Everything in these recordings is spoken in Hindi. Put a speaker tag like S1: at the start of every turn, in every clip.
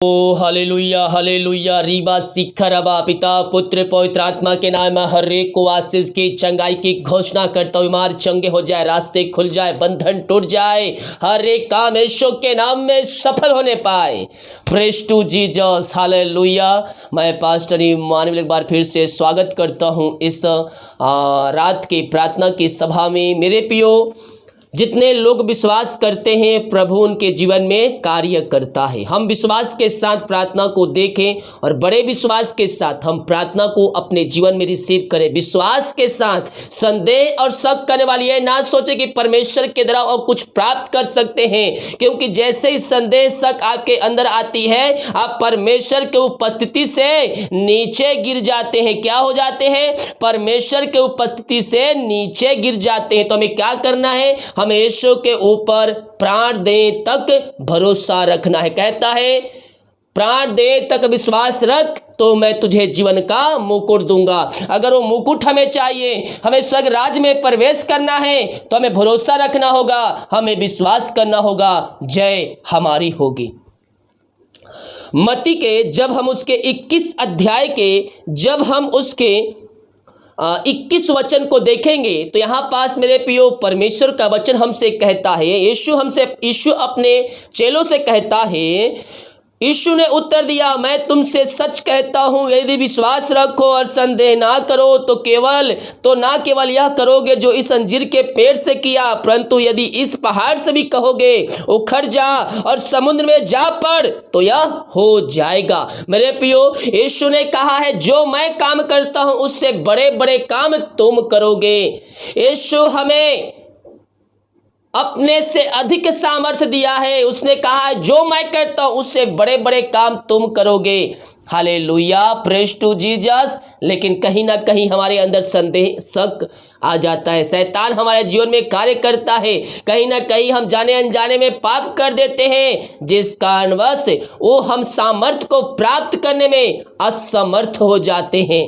S1: ओ हालेलुया हालेलुया। रीबा सिखर अबा पिता पुत्र पवित्र आत्मा के नाम में हर एक को आशीष की चंगाई की घोषणा करता हूँ। बीमार चंगे हो जाए, रास्ते खुल जाए, बंधन टूट जाए, हर एक काम यीशु के नाम में सफल होने पाए। Praise to Jesus hallelujah. मैं पास्टर इमानुएल एक बार फिर से स्वागत करता हूँ इस रात की प्रार्थना की सभा में। मेरे प्रियो, जितने लोग विश्वास करते हैं प्रभु उनके जीवन में कार्य करता है। हम विश्वास के साथ प्रार्थना को देखें और बड़े विश्वास के साथ हम प्रार्थना को अपने जीवन में रिसीव करें। विश्वास के साथ संदेह और शक करने वाली है ना सोचे कि परमेश्वर के द्वारा और कुछ प्राप्त कर सकते हैं, क्योंकि जैसे ही संदेह शक आपके अंदर आती है आप परमेश्वर के उपस्थिति से नीचे गिर जाते हैं। क्या हो जाते हैं? परमेश्वर के उपस्थिति से नीचे गिर जाते हैं। तो हमें क्या करना है? हमें यीशु के ऊपर प्राण देने तक भरोसा रखना है। कहता है प्राण देने तक विश्वास रख तो मैं तुझे जीवन का मुकुट दूंगा। अगर वो मुकुट हमें चाहिए, हमें स्वर्ग राज में प्रवेश करना है, तो हमें भरोसा रखना होगा, हमें विश्वास करना होगा, जय हमारी होगी। मत्ती के जब हम उसके 21 अध्याय के जब हम उसके 21 वचन को देखेंगे तो यहाँ पास मेरे प्रियो परमेश्वर का वचन हमसे कहता है, यीशु अपने चेलों से कहता है। यीशु ने उत्तर दिया, मैं तुमसे सच कहता हूँ, यदि विश्वास रखो और संदेह ना करो तो ना केवल यह करोगे जो इस अंजीर के पेड़ से किया, परंतु यदि इस पहाड़ से भी कहोगे उखड़ जा और समुद्र में जा पड़ तो यह हो जाएगा। मेरे प्रियो, यीशु ने कहा है जो मैं काम करता हूँ उससे बड़े बड़े काम तुम करोगे। यीशु हमें अपने से अधिक सामर्थ्य दिया है। उसने कहा है जो मैं करता हूं उससे बड़े बड़े काम तुम करोगे। Hallelujah, praise to Jesus. लेकिन कहीं ना कहीं हमारे अंदर संदेह शक आ जाता है। शैतान हमारे जीवन में कार्य करता है। कहीं ना कहीं हम जाने अनजाने में पाप कर देते हैं, जिस कारणवश वो हम सामर्थ्य को प्राप्त करने में असमर्थ हो जाते हैं।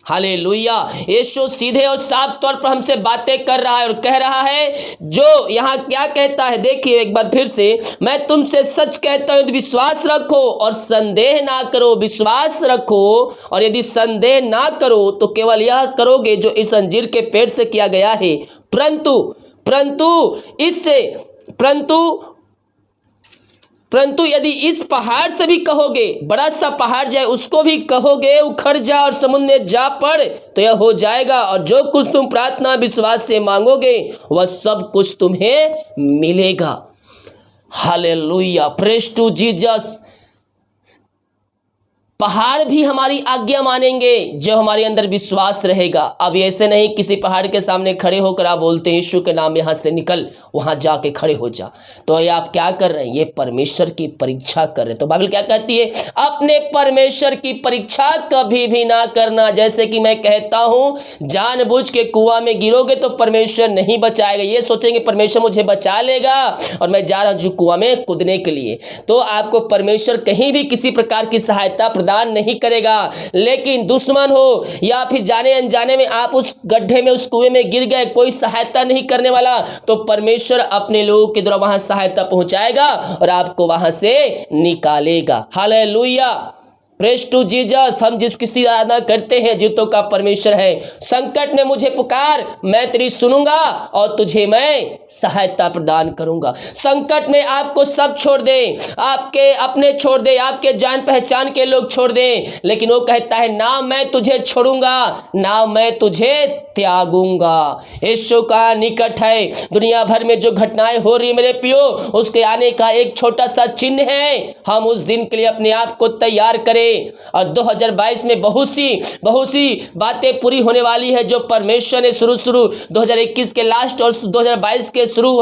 S1: हालेलुया। यीशु सीधे और साफ तौर पर हमसे बातें कर रहा है और कह रहा है, जो यहाँ क्या कहता है देखिए एक बार फिर से, मैं तुमसे सच कहता हूँ विश्वास रखो और संदेह ना करो। विश्वास रखो और यदि संदेह ना करो तो केवल यह करोगे जो इस अंजीर के पेड़ से किया गया है, परंतु यदि इस पहाड़ से भी कहोगे, बड़ा सा पहाड़ जाए उसको भी कहोगे उखड़ जा और समुद्र में जा पड़ तो यह हो जाएगा। और जो कुछ तुम प्रार्थना विश्वास से मांगोगे वह सब कुछ तुम्हें मिलेगा। Hallelujah, praise to Jesus. पहाड़ भी हमारी आज्ञा मानेंगे जो हमारे अंदर विश्वास रहेगा। अब ऐसे नहीं किसी पहाड़ के सामने खड़े होकर आप बोलते हैं यीशु के नाम यहाँ से निकल, वहाँ जाके खड़े हो जा, तो ये आप क्या कर रहे हैं? ये परमेश्वर की परीक्षा कर रहे हैं। तो बाइबल क्या कहती है? अपने परमेश्वर की परीक्षा कभी भी ना करना। जैसे कि मैं कहता हूँ जानबूझ के कुआं में गिरोगे तो परमेश्वर नहीं बचाएगा। ये सोचेंगे परमेश्वर मुझे बचा लेगा और मैं जा रहा हूँ कुआं में कूदने के लिए, तो आपको परमेश्वर कहीं भी किसी प्रकार की सहायता प्रदान नहीं करेगा। लेकिन दुश्मन हो या फिर जाने अनजाने में आप उस गड्ढे में उस कुएं में गिर गए, कोई सहायता नहीं करने वाला, तो परमेश्वर अपने लोगों के द्वारा वहां सहायता पहुंचाएगा और आपको वहां से निकालेगा। Hallelujah, praise to Jesus. हम जिस किसी आराधना करते हैं जीतों का परमेश्वर है। संकट में मुझे पुकार, मैं तेरी सुनूंगा और तुझे मैं सहायता प्रदान करूंगा। संकट में आपको सब छोड़ दे, आपके अपने छोड़ दे, आपके जान पहचान के लोग छोड़ दे, लेकिन वो कहता है ना मैं तुझे छोड़ूंगा ना मैं तुझे त्यागूंगा। यीशु का निकट है। दुनिया भर में जो घटनाएं हो रही है मेरे प्रियो, उसके आने का एक छोटा सा चिन्ह है। हम उस दिन के लिए अपने आप को तैयार करें। और 2022 में बहुत सी बातें पूरी होने वाली है जो परमेश्वर ने शुरू 2021 के लास्ट और 2022 के शुरू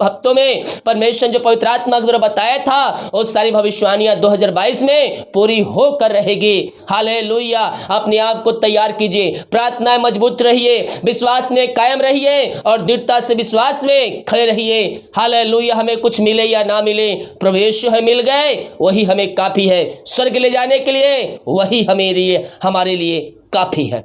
S1: हफ्तों में परमेश्वर जो पवित्र आत्मा द्वारा बताया था, वो सारी भविष्यवाणियां 2022 में पूरी होकर रहेगी। हालेलुया। अपने आप को तैयार कीजिए, प्रार्थनाएं मजबूत रहिए, विश्वास में कायम रहिए और दृढ़ता से विश्वास में खड़े रहिए। हालेलुया। हमें कुछ मिले या ना मिले, प्रभु यीशु है मिल गए वही हमें काफी है। स्वर्ग ले जाने के लिए वही हमारे लिए काफी है।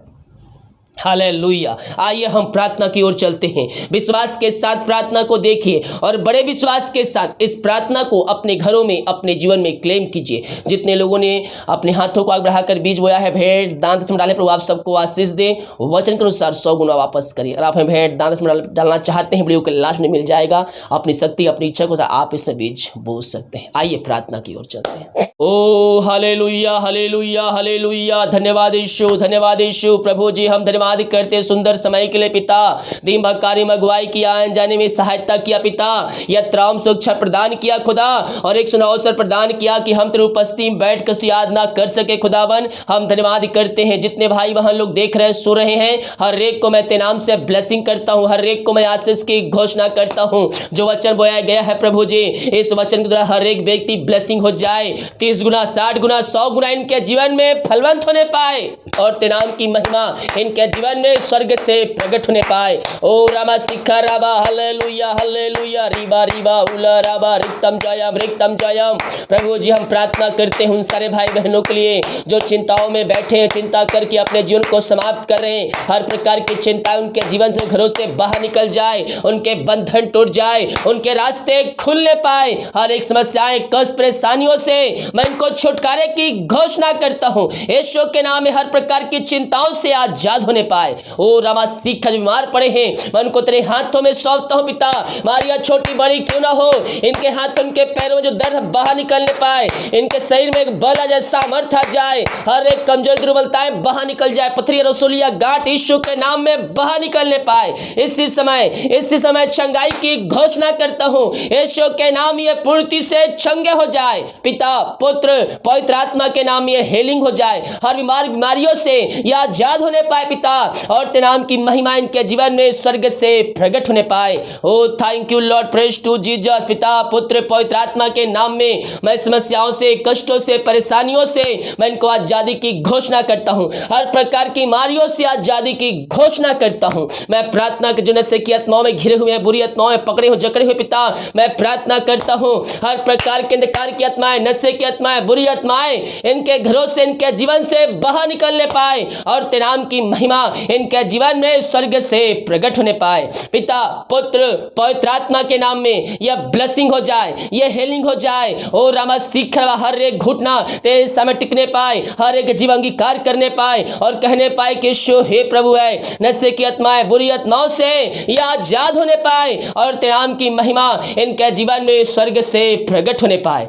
S1: हालेलुया। आइए हम प्रार्थना की ओर चलते हैं। विश्वास के साथ प्रार्थना को देखिए और बड़े विश्वास के साथ इस प्रार्थना को अपने घरों में, अपने जीवन में क्लेम कीजिए। जितने लोगों ने अपने हाथों को आग बढ़ाकर बीज बोया है, भेंट दान दशम डालने पर आप सबको आशीष दे, वचन के अनुसार 100 गुना वापस करिए। अगर आप भेंट दान दशम डालना चाहते हैं, वीडियो के लास्ट में मिल जाएगा। अपनी शक्ति, अपनी इच्छा को आप इसमें बीज बो सकते हैं। आइए प्रार्थना की ओर चलते हैं। ओ हालेलुया, हालेलुया, हालेलुया। धन्यवाद यीशु, धन्यवाद यीशु। प्रभु जी हम धन्यवाद करते सुंदर समय के लिए पिता। दिन भर कार्य में अगुवाई किया, आने जाने में सहायता किया पिता। यह त्राम सुरक्षा प्रदान किया खुदा, और एक सुनहरा अवसर प्रदान किया कि हम तेरी उपस्थिति में बैठ कर याद ना कर सके खुदावन। हम धन्यवाद करते हैं। जितने भाई वहां लोग देख रहे हैं, सो रहे हैं, हर एक को मैं तेरे नाम से ब्लेसिंग करता हूं। हर एक को मैं आशीष की घोषणा करता हूं। जो वचन बोया गया है प्रभु जी, इस वचन के द्वारा हर एक व्यक्ति ब्लेसिंग हो जाए। 30 गुना, 60 गुना, 100 गुना इनके जीवन में फलवंत होने पाए, और तेरे नाम की महिमा इनके जीवन में स्वर्ग से प्रकट होने पाए। ओ रामा सिखा राबा, हालेलुया, हालेलुया। रीबा रीबा उला राबा, रिक्तम जयम, रिक्तम जयम। प्रभु जी हम प्रार्थना करते हैं उन सारे भाई बहनों के लिए जो चिंताओं में बैठे हैं, चिंता करके अपने जीवन को समाप्त कर रहे हैं। हर प्रकार की चिंता उनके जीवन से, घरों से बाहर निकल जाए, उनके बंधन टूट जाए, उनके रास्ते खुलने पाए। हर एक समस्याएं, कष्ट, परेशानियों से मैं इनको छुटकारे की घोषणा करता हूं। यीशु के नाम में हर प्रकार की चिंताओं से आजाद होने पाए। ओ रामा सीखा, जो बीमार पड़े हैं मैं उनको तेरे हाथों में सौंपता हूं पिता। मारिया छोटी बड़ी क्यों ना हो, इनके हाथ, उनके पैरों में जो दर्द बाहर निकलने पाए, इनके शरीर में एक बल आ जाए, सामर्थ आ जाए, हर एक कमजोरी, दुर्बलताएं बाहर निकल जाए, पथरी, रसोलिया, गांठ यीशु के नाम में बाहर निकलने पाए। इसी समय चंगाई की घोषणा करता हूं। यीशु के नाम ये पूर्ति से चंगे हो जाए पिता, पुत्र, पवित्र आत्मा के नाम ये हीलिंग हो जाए। हर बीमारियों से ये आजाद होने पाए पिता, और तेरे नाम की महिमा इनके जीवन में स्वर्ग से प्रकट होने पाए। Oh thank you Lord, praise to Jesus. पिता, पुत्र, पवित्र आत्मा के नाम में मैं समस्याओं से, कष्टों से, परेशानियों से मैं इनको आजादी की घोषणा करता हूं। हर प्रकार की बीमारियों से आजादी की घोषणा करता हूं। मैं प्रार्थना के जो नशे की आत्माओं में घिरे हुए हैं, बुरी आत्माओं में पकड़े हुए, जकड़े हुए पिता, मैं प्रार्थना करता हूं। हर प्रकार के अंधकार की आत्माएं, नशे की आत्माएं, बुरी आत्माएं इनके घरों से, इनके जीवन से बाहर निकलने पाए, और तेरे नाम की महिमा इनके जीवन में स्वर्ग से प्रकट होने पाए। पिता, पुत्र, पवित्र आत्मा के नाम में यह ब्लेसिंग हो जाए, यह हीलिंग हो जाए। ओ रामा सीख, हर एक घुटना तेरे समय टिकने पाए, हर एक जीवन अंगीकार करने पाए, और कहने पाए कि यीशु हे प्रभु है। नशे की आत्माएं, बुरी आत्माओं से यह आजाद होने पाए, और तेरे नाम की महिमा इनके जीवन में स्वर्ग से प्रकट होने पाए।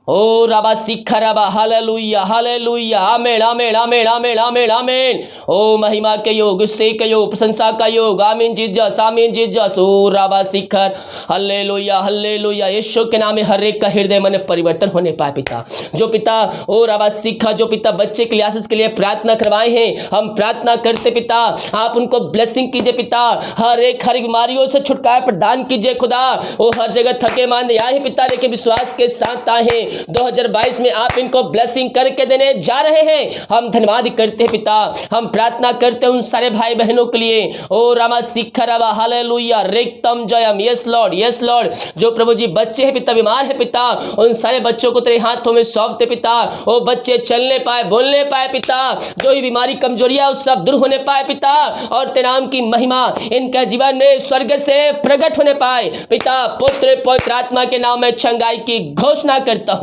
S1: ओ राबा सीखा राबा, हालेलुया, हालेलुया, आमेन, आमेन, आमेन, आमेन, आमेन, आमेन। ओ महिमा के योग, स्तुति के योग, प्रशंसा का योग, आमीन जीसस, आमीन जीसस। ओ राबा सीखर, हालेलुया, हालेलुया। यीशु के नाम में हर एक का हृदय मन परिवर्तन होने पाए पिता। जो पिता, ओ राबा सीखा, जो पिता बच्चे के लिए, आशीष के लिए प्रार्थना करवाए हैं, हम प्रार्थना करते पिता, आप उनको ब्लेसिंग कीजिए पिता। हर एक बीमारियों से छुटकारा प्रदान कीजिए खुदा। वो हर जगह थके मांदे आए पिता, लेकिन विश्वास के साथ आए। 2022 में आप इनको ब्लेसिंग करके देने जा रहे हैं। हम धन्यवाद करते हैं पिता। हम प्रार्थना करते हैं उन सारे भाई बहनों के लिए। ओ रामा सीखा राबा, हालेलुया, रिक्तम जयम। Yes Lord, yes Lord. जो प्रभु जी बच्चे हैं पिता, बीमार है पिता, उन सारे बच्चों को तेरे हाथों में सौंपते पिता। वो बच्चे चलने पाए, बोलने पाए पिता। जो ही बीमारी, कमजोरियां सब दूर होने पाए पिता, और तेरे नाम की महिमा इनके जीवन में स्वर्ग से प्रकट होने पाए पिता। पुत्र, पवित्र आत्मा के नाम में चंगाई की घोषणा करता हूं।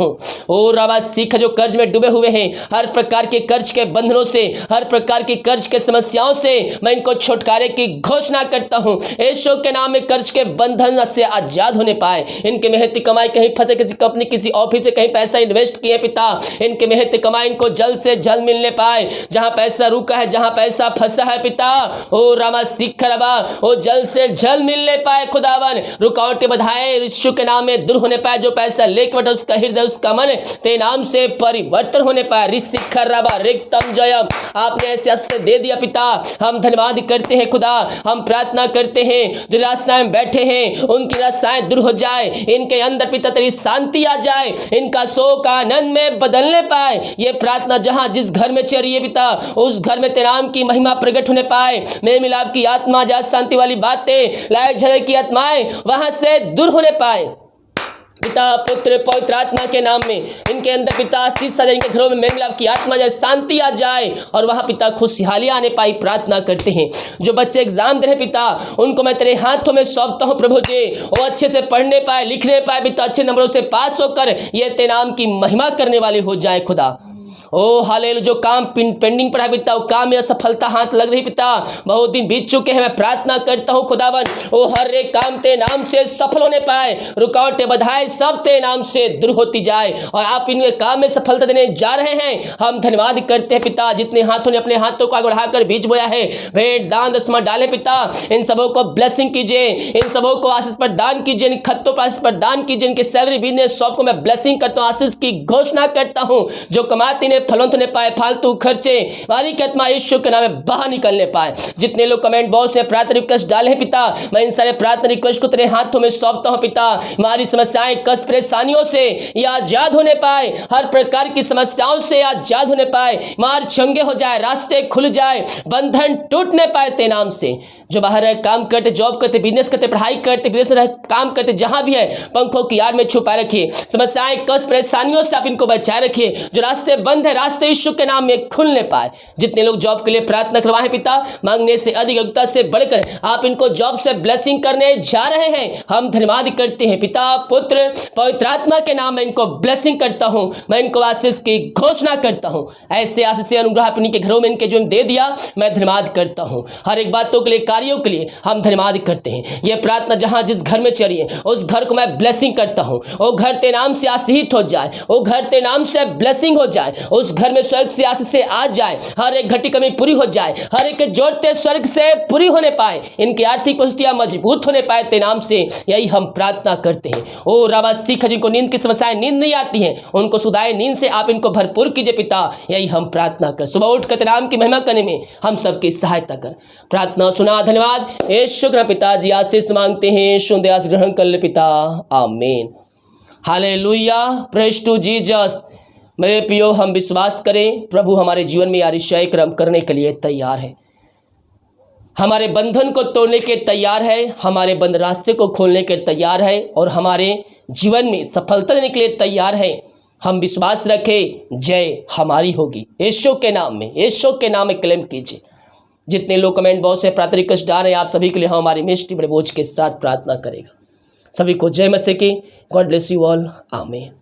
S1: ओ राबा सीख, जो कर्ज में डूबे हुए हैं, हर प्रकार के कर्ज के बंधनों से, हर प्रकार की कर्ज के समस्याओं से मैं इनको छुटकारे की घोषणा करता हूं। यीशु के नाम में कर्ज के बंधन से आजाद होने पाए। इनके मेहनत कमाई कहीं फंसे, किसी कंपनी, किसी ऑफिस में कहीं पैसा इन्वेस्ट किए पिता, इनके मेहनत कमाई इनको जल्द से जल्द मिलने पाए। जहां पैसा रुका है, जहां पैसा फंसा है पिता, ओ रामा सीख रबा, वो जल्द से जल्द मिलने पाए खुदावन। रुकावटें बधाए यीशु के नाम में दूर होने पाए। जो पैसा लेके बैठा उसका हृदय, उसका मन तेरे नाम से परिवर्तन होने पाए। रिसिखर रबा, रिक्तम जयम। आपने ऐसे आशीष दे दिया पिता, हम धन्यवाद करते हैं खुदा। हम प्रार्थना करते हैं जो निराशाएं बैठे हैं, उनकी निराशाएं दूर हो जाए, इनके अंदर पिता तेरी शांति आ जाए, इनका शोक आनंद में बदलने पाए। ये प्रार्थना जहां जिस घर में चल रही है पिता, उस घर में तेरे नाम की महिमा प्रकट होने पाए। मेल मिलाप की आत्मा, जहां शांति वाली बातें, लड़ाई झगड़े की आत्माएं वहां से दूर होने पाए पिता पुत्र पवित्र आत्मा के नाम में इनके अंदर पिता आशीष आ जाए, इनके घरों में मेल मिलाप की आत्मा जाए, शांति आ जाए और वहाँ पिता खुशहाली आने पाई प्रार्थना करते हैं। जो बच्चे एग्जाम दे रहे पिता उनको मैं तेरे हाथों में सौंपता हूँ प्रभु जी, वो अच्छे से पढ़ने पाए लिखने पाए पिता, अच्छे नंबरों से पास होकर ये तेरे नाम की महिमा करने वाले हो जाए खुदा। ओ हालेलुया, जो काम पेंडिंग पड़ा है पिता वो काम में असफलता हाथ लग रही पिता, बहुत दिन बीत चुके हैं, मैं प्रार्थना करता हूँ खुदावन वो हर एक काम तेरे नाम से सफल होने पाए, रुकावटें बाधाएं सब तेरे नाम से दूर होती जाए और आप इनके काम में सफलता देने जा रहे हैं। हम धन्यवाद करते हैं पिता, जितने हाथों ने अपने हाथों को आगे बढ़ाकर बीज बोया है, भेंट दान दसमा डाले पिता, इन सबों को ब्लेसिंग कीजिए, इन सबों को आशीष पर दान कीजिए, इन खत्तों पर आशीष पर दान कीजिए, इनके सैलरी बिजनेस सब को मैं ब्लेसिंग करता हूँ, आशीष की घोषणा करता हूँ। जो कमाते ने फलवंत होने पाए, फालतू खर्चे हमारी की आत्मा यीशु के नाम में बाहर निकलने पाए। जितने लोग कमेंट बॉक्स में प्रार्थना रिक्वेस्ट डाले हैं पिता, मैं इन सारे प्रार्थना रिक्वेस्ट को तेरे हाथों में सौंपता हूं पिता, हमारी समस्याएं कष्ट परेशानियों से ये आजाद होने पाए, हर प्रकार की समस्याओं से आजाद होने पाए, मार चंगे हो जाए, रास्ते खुल जाए, बंधन टूटने पाए तेरे नाम से। जो बाहर है काम करते, जॉब करते, बिजनेस करते, पढ़ाई करते, विदेश में काम करते, जहां भी है पंखों की आड़ में छुपा रखिए, समस्याएं कष्ट परेशानियों से आप इनको बचाए रखिए। जो रास्ते बंद है रास्ते यीशु के नाम में खुलने पाए। जितने लोग जॉब के लिए प्रार्थना करवाए पिता, मांगने से अधिक योग्यता से बढ़कर आप इनको जॉब से ब्लेसिंग करने जा रहे हैं, हम धन्यवाद करते हैं पिता पुत्र पवित्र आत्मा के नाम में इनको ब्लेसिंग करता हूं, मैं इनको आशीष की घोषणा करता हूं। ऐसे आशीष अनुग्रह अपने के घरों में इनके जो दे दिया मैं धन्यवाद करता हूं। हर एक बातों के लिए कार्यों के लिए हम धन्यवाद करते हैं। यह प्रार्थना जहां जिस घर में चली है उस घर को मैं ब्लेसिंग करता हूं, वो घर तेरे नाम से आशीषित हो जाए, वो घर तेरे नाम से ब्लेसिंग हो जाए, उस घर में स्वर्ग से आशीष से आ जाए, हर एक घटी कमी पूरी हो जाए, हर एक जोड़ते स्वर्ग से पूरी होने पाए, इनकी आर्थिक परिस्थितियां मजबूत होने पाए तेरे नाम से, यही हम प्रार्थना करते हैं। ओ राबा सीख, जिनको नींद की समस्याएं नींद नहीं आती हैं उनको सुधाए नींद से आप इनको भरपूर कीजिए पिता, यही हम प्रार्थना कर। सुबह उठ कर तेरे नाम की महिमा करने में हम सबकी सहायता कर। प्रार्थना सुना, धन्यवाद यीशु के पिताजी, आशीष मांगते हैं, शुद्ध आशीष ग्रहण कर ले पिता, आमीन। Hallelujah, praise to Jesus. मेरे प्रियो, हम विश्वास करें प्रभु हमारे जीवन में अतिशय कर्म करने के लिए तैयार है, हमारे बंधन को तोड़ने के तैयार है, हमारे बंद रास्ते को खोलने के तैयार है और हमारे जीवन में सफलता देने के लिए तैयार है। हम विश्वास रखें, जय हमारी होगी यीशु के नाम में, यीशु के नाम में क्लेम कीजिए। जितने लोग कमेंट बॉक्स से प्रार्थना रिक्वेस्ट डाल रहे हैं आप सभी के लिए हम हमारी मिस्ट्री बड़े बोझ के साथ प्रार्थना करेगा। सभी को जय मसीह की। गॉड ब्लेस यू ऑल, आमीन।